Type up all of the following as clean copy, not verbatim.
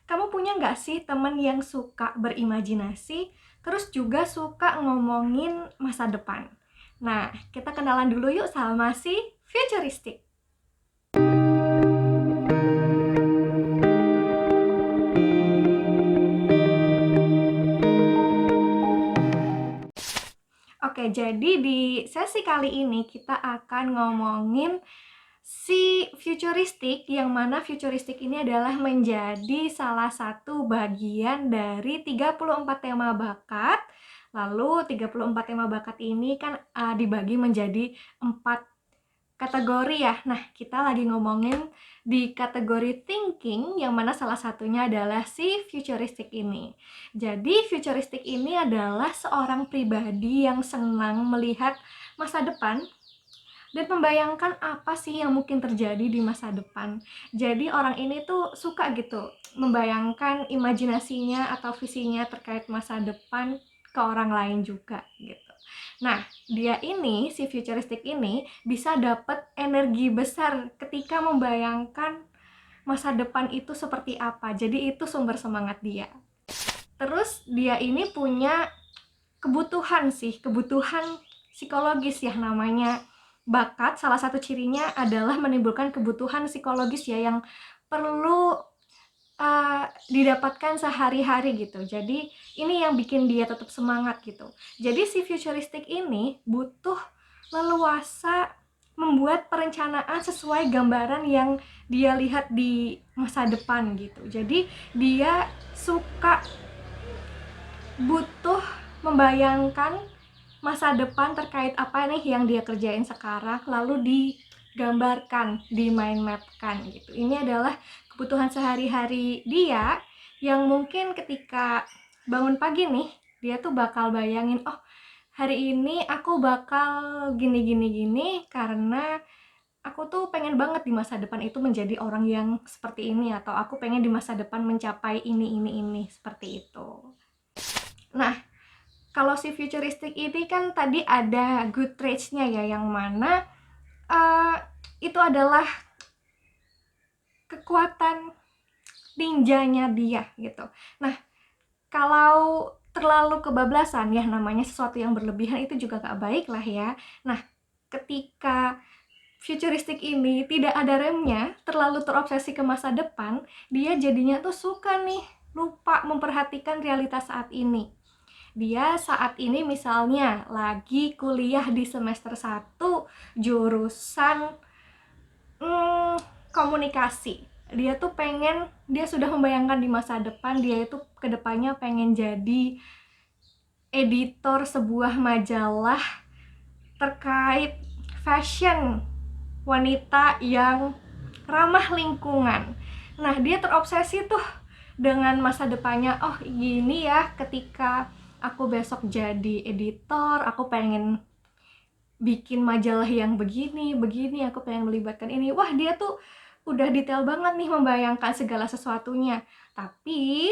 Kamu punya nggak sih temen yang suka berimajinasi, terus juga suka ngomongin masa depan? Nah, kita kenalan dulu yuk sama si Futuristic. Oke, jadi di sesi kali ini kita akan ngomongin si futuristik, yang mana futuristik ini adalah menjadi salah satu bagian dari 34 tema bakat. Lalu 34 tema bakat ini kan dibagi menjadi 4 kategori ya. Nah, kita lagi ngomongin di kategori thinking, yang mana salah satunya adalah si futuristik ini. Jadi futuristik ini adalah seorang pribadi yang senang melihat masa depan dan membayangkan apa sih yang mungkin terjadi di masa depan. Jadi orang ini tuh suka gitu membayangkan imajinasinya atau visinya terkait masa depan ke orang lain juga gitu. Nah, dia ini, si futuristik ini bisa dapat energi besar ketika membayangkan masa depan itu seperti apa. Jadi itu sumber semangat dia. Terus dia ini punya kebutuhan psikologis ya, namanya bakat. Salah satu cirinya adalah menimbulkan kebutuhan psikologis ya, yang perlu didapatkan sehari-hari gitu. Jadi ini yang bikin dia tetap semangat gitu. Jadi si futuristik ini butuh leluasa membuat perencanaan sesuai gambaran yang dia lihat di masa depan gitu. Jadi dia suka butuh membayangkan masa depan terkait apa nih yang dia kerjain sekarang, lalu digambarkan, di mind mapkan gitu. Ini adalah kebutuhan sehari-hari dia, yang mungkin ketika bangun pagi nih, dia tuh bakal bayangin, oh hari ini aku bakal gini karena aku tuh pengen banget di masa depan itu menjadi orang yang seperti ini, atau aku pengen di masa depan mencapai ini seperti itu. Nah, kalau si futuristik ini kan tadi ada good traits-nya ya, yang mana itu adalah kekuatan ninjanya dia gitu. Nah, kalau terlalu kebablasan ya, namanya sesuatu yang berlebihan itu juga gak baik lah ya. Nah, ketika futuristik ini tidak ada remnya, terlalu terobsesi ke masa depan, dia jadinya tuh suka nih lupa memperhatikan realitas saat ini. Dia saat ini misalnya lagi kuliah di semester 1 jurusan komunikasi. Dia sudah membayangkan di masa depan dia itu kedepannya pengen jadi editor sebuah majalah terkait fashion wanita yang ramah lingkungan. Nah, dia terobsesi tuh dengan masa depannya. Oh, gini ya, ketika aku besok jadi editor, aku pengen bikin majalah yang begini, aku pengen melibatkan ini. Wah, dia tuh udah detail banget nih membayangkan segala sesuatunya. Tapi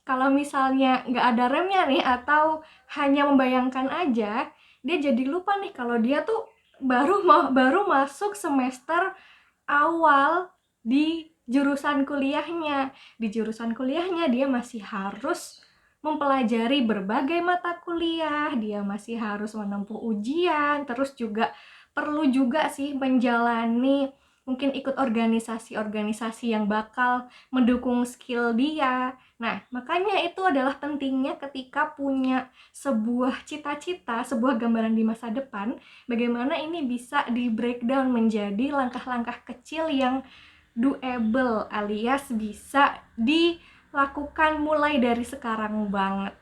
kalau misalnya nggak ada remnya nih, atau hanya membayangkan aja, dia jadi lupa nih kalau dia tuh baru masuk semester awal di jurusan kuliahnya. Di jurusan kuliahnya dia masih harus mempelajari berbagai mata kuliah, dia masih harus menempuh ujian, terus juga perlu juga sih menjalani, mungkin ikut organisasi-organisasi yang bakal mendukung skill dia. Nah, makanya itu adalah pentingnya ketika punya sebuah cita-cita, sebuah gambaran di masa depan, bagaimana ini bisa di breakdown menjadi langkah-langkah kecil yang doable, alias bisa dilakukan mulai dari sekarang banget.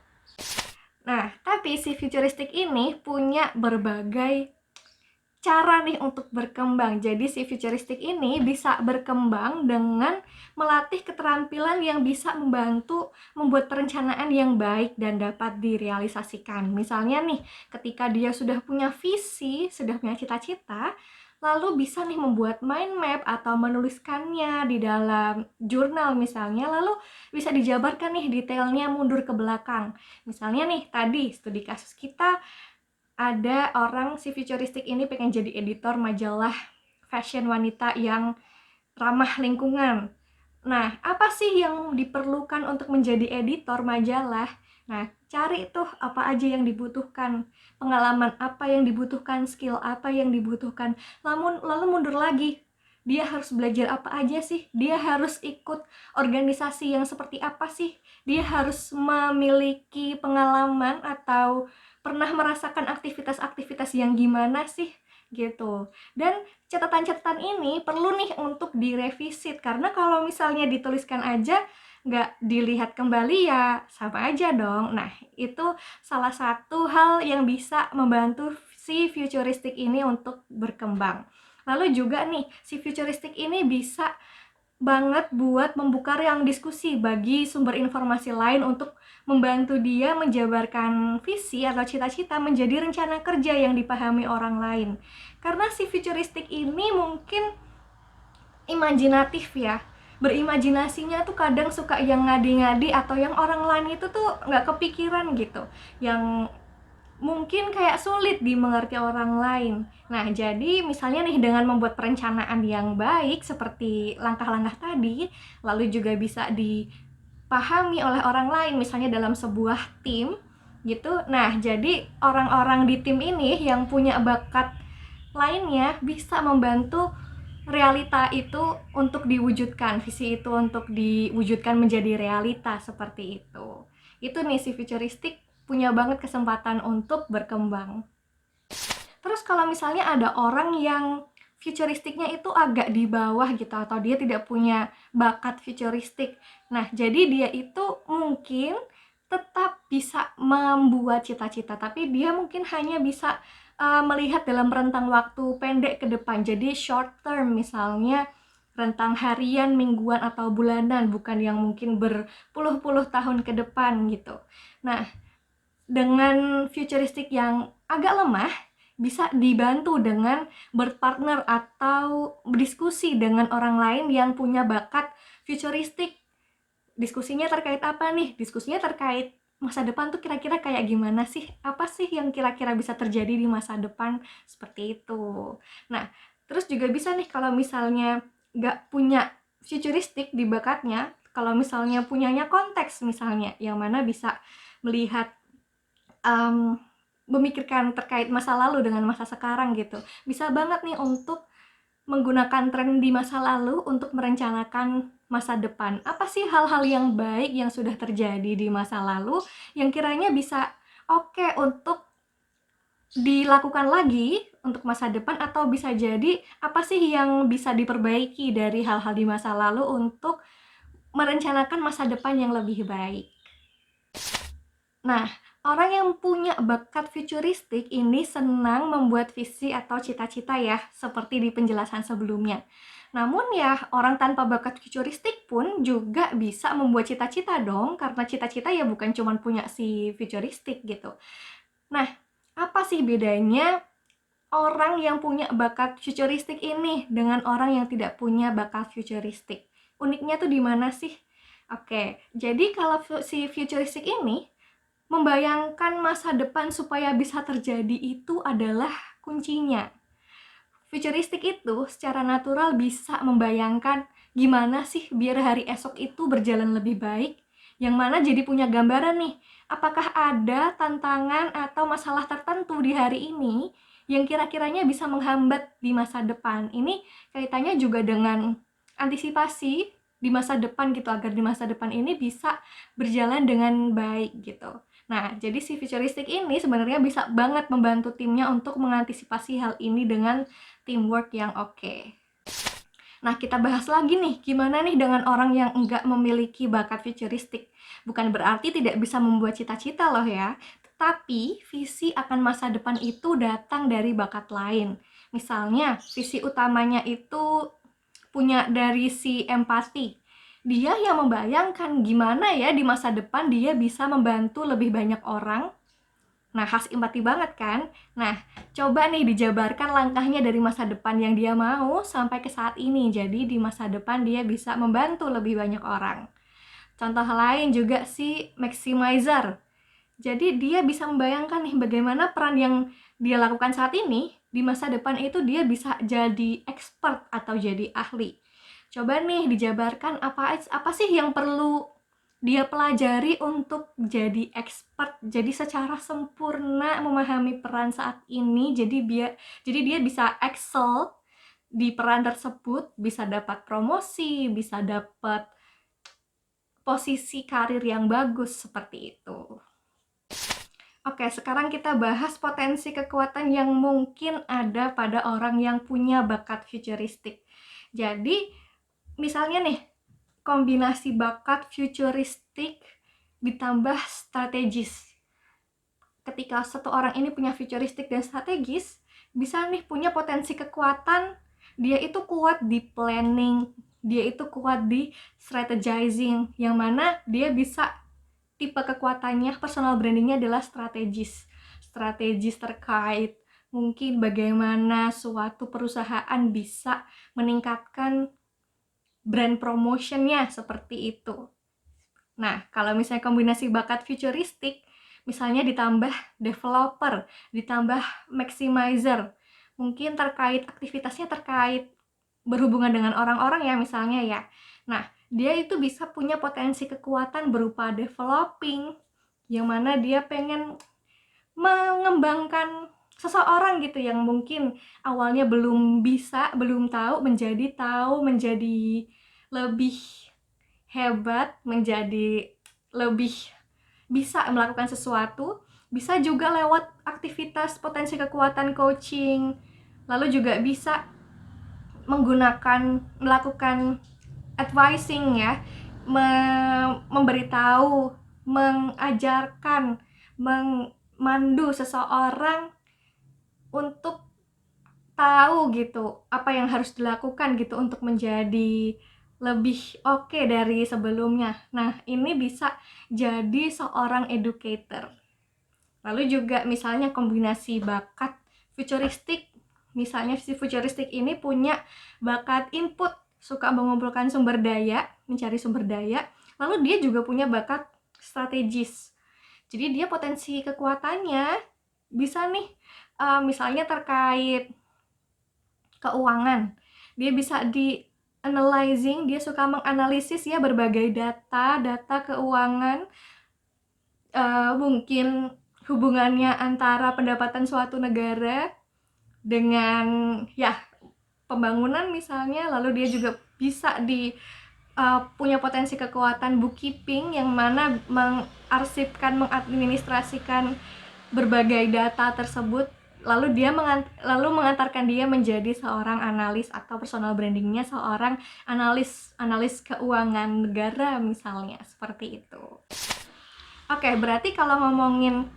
Nah, tapi si futuristik ini punya berbagai cara nih untuk berkembang. Jadi si futuristik ini bisa berkembang dengan melatih keterampilan yang bisa membantu membuat perencanaan yang baik dan dapat direalisasikan. Misalnya nih, ketika dia sudah punya visi, sudah punya cita-cita, lalu bisa nih membuat mind map atau menuliskannya di dalam jurnal misalnya, lalu bisa dijabarkan nih detailnya mundur ke belakang. Misalnya nih, tadi studi kasus kita ada orang si futuristik ini pengen jadi editor majalah fashion wanita yang ramah lingkungan. Nah, apa sih yang diperlukan untuk menjadi editor majalah? Nah, cari tuh apa aja yang dibutuhkan, pengalaman apa yang dibutuhkan, skill apa yang dibutuhkan. Lalu mundur lagi, dia harus belajar apa aja sih? Dia harus ikut organisasi yang seperti apa sih? Dia harus memiliki pengalaman atau pernah merasakan aktivitas-aktivitas yang gimana sih? Gitu. Dan catatan-catatan ini perlu nih untuk direvisit, karena kalau misalnya dituliskan aja nggak dilihat kembali ya sama aja dong. Nah, itu salah satu hal yang bisa membantu si futuristik ini untuk berkembang. Lalu juga nih, si futuristik ini bisa banget buat membuka ruang diskusi bagi sumber informasi lain untuk membantu dia menjabarkan visi atau cita-cita menjadi rencana kerja yang dipahami orang lain. Karena si futuristik ini mungkin imajinatif ya, berimajinasinya tuh kadang suka yang ngadi-ngadi atau yang orang lain itu tuh nggak kepikiran gitu, yang mungkin kayak sulit dimengerti orang lain. Nah, jadi misalnya nih dengan membuat perencanaan yang baik seperti langkah-langkah tadi, lalu juga bisa dipahami oleh orang lain, misalnya dalam sebuah tim gitu. Nah, jadi orang-orang di tim ini yang punya bakat lainnya bisa membantu realita itu untuk diwujudkan, visi itu untuk diwujudkan menjadi realita seperti itu. Itu nih si futuristik punya banget kesempatan untuk berkembang. Terus kalau misalnya ada orang yang futuristiknya itu agak di bawah gitu, atau dia tidak punya bakat futuristik. Nah, jadi dia itu mungkin tetap bisa membuat cita-cita, tapi dia mungkin hanya bisa melihat dalam rentang waktu pendek ke depan. Jadi short term, misalnya rentang harian, mingguan, atau bulanan, bukan yang mungkin berpuluh-puluh tahun ke depan gitu. Nah, dengan futuristik yang agak lemah, bisa dibantu dengan berpartner atau berdiskusi dengan orang lain yang punya bakat futuristik. Diskusinya terkait apa nih? Diskusinya terkait masa depan tuh kira-kira kayak gimana sih? Apa sih yang kira-kira bisa terjadi di masa depan? Seperti itu. Nah, terus juga bisa nih kalau misalnya nggak punya futuristik di bakatnya, kalau misalnya punyanya konteks misalnya, yang mana bisa melihat memikirkan terkait masa lalu dengan masa sekarang gitu. Bisa banget nih untuk menggunakan tren di masa lalu untuk merencanakan masa depan. Apa sih hal-hal yang baik yang sudah terjadi di masa lalu yang kiranya bisa oke untuk dilakukan lagi untuk masa depan, atau bisa jadi apa sih yang bisa diperbaiki dari hal-hal di masa lalu untuk merencanakan masa depan yang lebih baik. Nah, orang yang punya bakat futuristik ini senang membuat visi atau cita-cita ya, seperti di penjelasan sebelumnya. Namun ya, orang tanpa bakat futuristik pun juga bisa membuat cita-cita dong, karena cita-cita ya bukan cuma punya si futuristik gitu. Nah, apa sih bedanya orang yang punya bakat futuristik ini dengan orang yang tidak punya bakat futuristik? Uniknya tuh di mana sih? Oke, jadi kalau si futuristik ini membayangkan masa depan supaya bisa terjadi itu adalah kuncinya. Futuristik itu secara natural bisa membayangkan gimana sih biar hari esok itu berjalan lebih baik, yang mana jadi punya gambaran nih, apakah ada tantangan atau masalah tertentu di hari ini yang kira-kiranya bisa menghambat di masa depan. Ini kaitannya juga dengan antisipasi di masa depan gitu, agar di masa depan ini bisa berjalan dengan baik gitu. Nah, jadi si futuristik ini sebenarnya bisa banget membantu timnya untuk mengantisipasi hal ini dengan teamwork yang oke. Nah, kita bahas lagi nih, gimana nih dengan orang yang enggak memiliki bakat futuristik. Bukan berarti tidak bisa membuat cita-cita loh ya, tetapi visi akan masa depan itu datang dari bakat lain. Misalnya, visi utamanya itu punya dari si empati. Dia yang membayangkan gimana ya di masa depan dia bisa membantu lebih banyak orang. Nah, khas empati banget kan? Nah, coba nih dijabarkan langkahnya dari masa depan yang dia mau sampai ke saat ini. Jadi di masa depan dia bisa membantu lebih banyak orang. Contoh lain juga si maximizer. Jadi dia bisa membayangkan nih bagaimana peran yang dia lakukan saat ini, di masa depan itu dia bisa jadi expert atau jadi ahli. Coba nih dijabarkan apa sih yang perlu dia pelajari untuk jadi expert, jadi secara sempurna memahami peran saat ini, jadi dia bisa excel di peran tersebut, bisa dapat promosi, bisa dapat posisi karir yang bagus seperti itu. Oke, sekarang kita bahas potensi kekuatan yang mungkin ada pada orang yang punya bakat futuristik. Jadi, misalnya nih, kombinasi bakat futuristik ditambah strategis. Ketika satu orang ini punya futuristik dan strategis, bisa nih punya potensi kekuatan, dia itu kuat di planning, dia itu kuat di strategizing, yang mana dia bisa tipe kekuatannya, personal brandingnya adalah strategis terkait mungkin bagaimana suatu perusahaan bisa meningkatkan brand promotionnya, seperti itu. Nah, kalau misalnya kombinasi bakat futuristik, misalnya ditambah developer, ditambah maximizer, mungkin aktivitasnya terkait berhubungan dengan orang-orang ya misalnya ya. Nah, dia itu bisa punya potensi kekuatan berupa developing, yang mana dia pengen mengembangkan seseorang gitu yang mungkin awalnya belum tahu, menjadi lebih hebat, menjadi lebih bisa melakukan sesuatu. Bisa juga lewat aktivitas potensi kekuatan coaching, lalu juga bisa melakukan advising ya, memberitahu, mengajarkan, memandu seseorang untuk tahu gitu apa yang harus dilakukan gitu untuk menjadi lebih oke dari sebelumnya. Nah, ini bisa jadi seorang educator. Lalu juga misalnya kombinasi bakat futuristik, misalnya si futuristik ini punya bakat input, suka mengumpulkan sumber daya, mencari sumber daya, lalu dia juga punya bakat strategis. Jadi dia potensi kekuatannya bisa nih misalnya terkait keuangan, dia bisa di analyzing, dia suka menganalisis ya berbagai data keuangan, mungkin hubungannya antara pendapatan suatu negara dengan ya pembangunan misalnya. Lalu dia juga bisa punya potensi kekuatan bookkeeping, yang mana mengarsipkan, mengadministrasikan berbagai data tersebut, lalu mengantarkan dia menjadi seorang analis, atau personal brandingnya seorang analis keuangan negara misalnya, seperti itu. Oke, berarti kalau ngomongin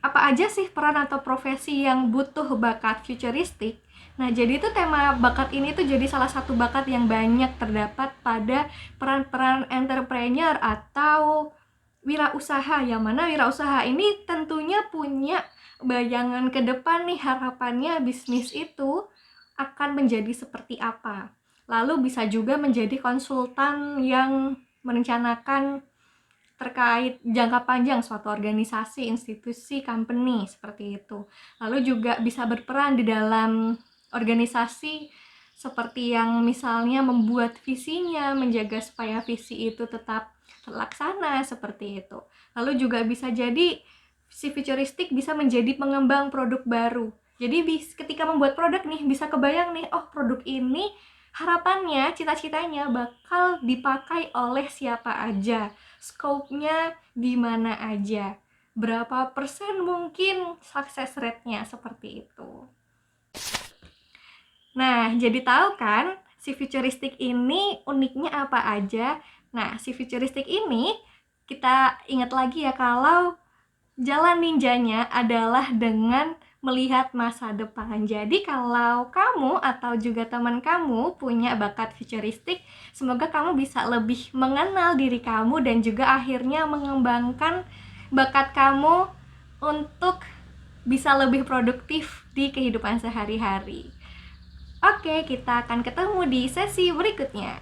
apa aja sih peran atau profesi yang butuh bakat futuristik, nah jadi itu tema bakat ini tuh jadi salah satu bakat yang banyak terdapat pada peran-peran entrepreneur atau wirausaha, yang mana wirausaha ini tentunya punya bayangan ke depan nih, harapannya bisnis itu akan menjadi seperti apa. Lalu bisa juga menjadi konsultan yang merencanakan terkait jangka panjang suatu organisasi, institusi, company, seperti itu. Lalu juga bisa berperan di dalam organisasi, seperti yang misalnya membuat visinya, menjaga supaya visi itu tetap terlaksana, seperti itu. Lalu juga bisa jadi si futuristik bisa menjadi pengembang produk baru. Jadi ketika membuat produk nih, bisa kebayang nih, oh produk ini harapannya, cita-citanya bakal dipakai oleh siapa aja, scope-nya di mana aja, berapa persen mungkin success rate-nya, seperti itu. Nah, jadi tahu kan si futuristik ini uniknya apa aja? Nah, si futuristik ini kita ingat lagi ya, kalau jalan ninjanya adalah dengan melihat masa depan. Jadi kalau kamu atau juga teman kamu punya bakat futuristik, semoga kamu bisa lebih mengenal diri kamu dan juga akhirnya mengembangkan bakat kamu untuk bisa lebih produktif di kehidupan sehari-hari. Oke, kita akan ketemu di sesi berikutnya.